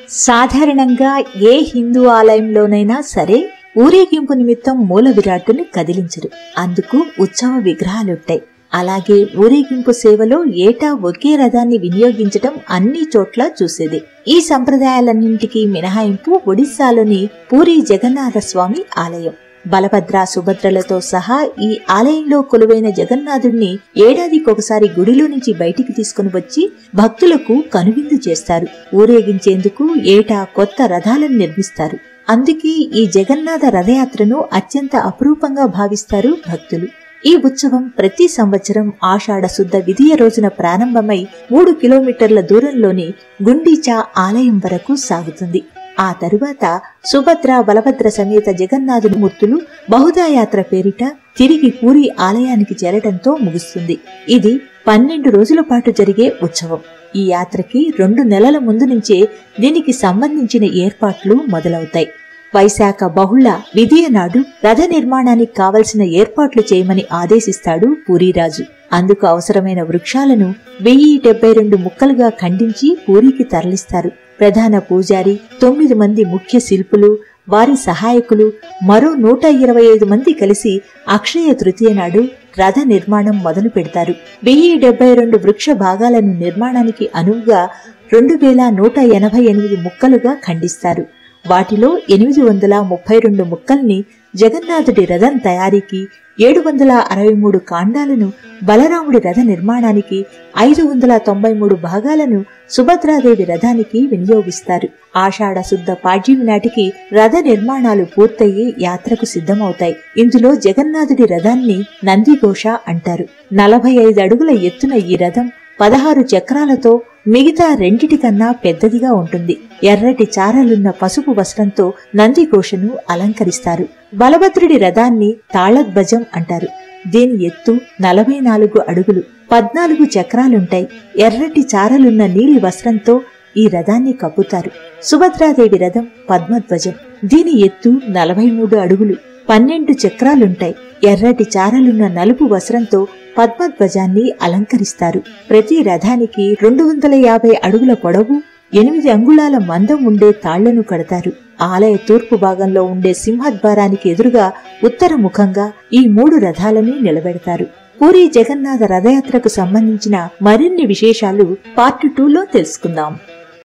సాధారణంగా ఏ హిందూ ఆలయంలోనైనా సరే ఊరేగింపు నిమిత్తం మూల విరాట్టుని కదిలించరు. అందుకు ఉత్సవ విగ్రహాలుంటాయి. అలాగే ఊరేగింపు సేవలో ఏటా ఒకే రథాన్ని వినియోగించటం అన్ని చోట్ల చూసేది. ఈ సంప్రదాయాలన్నింటికీ మినహాయింపు ఒడిశాలోని పూరీ జగన్నాథ స్వామి ఆలయం. బలభద్ర సుభద్రలతో సహా ఈ ఆలయంలో కొలువైన జగన్నాథుణ్ణి ఏడాదికొకసారి గుడిలో నుంచి బయటికి తీసుకుని వచ్చి భక్తులకు కనువిందు చేస్తారు. ఊరేగించేందుకు ఏటా కొత్త రథాలను నిర్మిస్తారు. అందుకే ఈ జగన్నాథ రథయాత్రను అత్యంత అపురూపంగా భావిస్తారు భక్తులు. ఈ ఉత్సవం ప్రతి సంవత్సరం ఆషాఢ శుద్ధ విదియ రోజున ప్రారంభమై 3 కిలోమీటర్ల దూరంలోని గుండీచా ఆలయం వరకు సాగుతుంది. ఆ తరువాత సుభద్ర బలభద్ర సమేత జగన్నాథుని మూర్తులు బహుదాయాత్ర పేరిట తిరిగి పూరి ఆలయానికి చేరటంతో ముగుస్తుంది. ఇది 12 రోజుల పాటు జరిగే ఉత్సవం. ఈ యాత్రకి 2 నెలల ముందు నుంచే దీనికి సంబంధించిన ఏర్పాట్లు మొదలవుతాయి. వైశాఖ బహుళ విదియ నాడు రథ నిర్మాణానికి కావలసిన ఏర్పాట్లు చేయమని ఆదేశిస్తాడు పూరీరాజు. అందుకు అవసరమైన వృక్షాలను 1072 ముక్కలుగా ఖండించి పూరికి తరలిస్తారు. ప్రధాన పూజారి, 9 మంది ముఖ్య శిల్పులు, వారి సహాయకులు, మరో 125 మంది కలిసి అక్షయ తృతీయ నాడు రథ నిర్మాణం మొదలు పెడతారు. 1072 వృక్ష భాగాలను నిర్మాణానికి అనువుగా 2188 ముక్కలుగా ఖండిస్తారు. వాటిలో 832 ముక్కల్ని జగన్నాథుడి రథం తయారీకి, 763 కాండాలను బలరాముడి రథ నిర్మాణానికి, 593 భాగాలను సుభద్రాదేవి రథానికి వినియోగిస్తారు. ఆషాఢ శుద్ధ పాడ్యమి నాటికి రథ నిర్మాణాలు పూర్తయి యాత్రకు సిద్ధమవుతాయి. ఇందులో జగన్నాథుడి రథాన్ని నందిఘోష అంటారు. 45 అడుగుల ఎత్తున ఈ రథం 16 చక్రాలతో మిగతా రెండిటికన్నా పెద్దదిగా ఉంటుంది. ఎర్రటి చారలున్న పసుపు వస్త్రంతో నందిఘోషను అలంకరిస్తారు. బలభద్రుడి రథాన్ని తాళధ్వజం అంటారు. దీని ఎత్తు 44 అడుగులు, 14 చక్రాలుంటాయి. ఎర్రటి చారలున్న నీలి వస్త్రంతో ఈ రథాన్ని కప్పుతారు. సుభద్రాదేవి రథం పద్మధ్వజం. దీని ఎత్తు 43 అడుగులు, 12 చక్రాలుంటాయి. ఎర్రటి చారలున్న నలుపు వస్త్రంతో పద్మధ్వజాన్ని అలంకరిస్తారు. ప్రతి రథానికి 250 అడుగుల పొడవు, 8 అంగుళాల మందం ఉండే తాళ్లను కడతారు. ఆలయ తూర్పు భాగంలో ఉండే సింహద్వారానికి ఎదురుగా ఉత్తర ముఖంగా ఈ 3 రథాలని నిలబెడతారు. పూరీ జగన్నాథ రథయాత్రకు సంబంధించిన మరిన్ని విశేషాలు పార్ట్ 2లో తెలుసుకుందాం.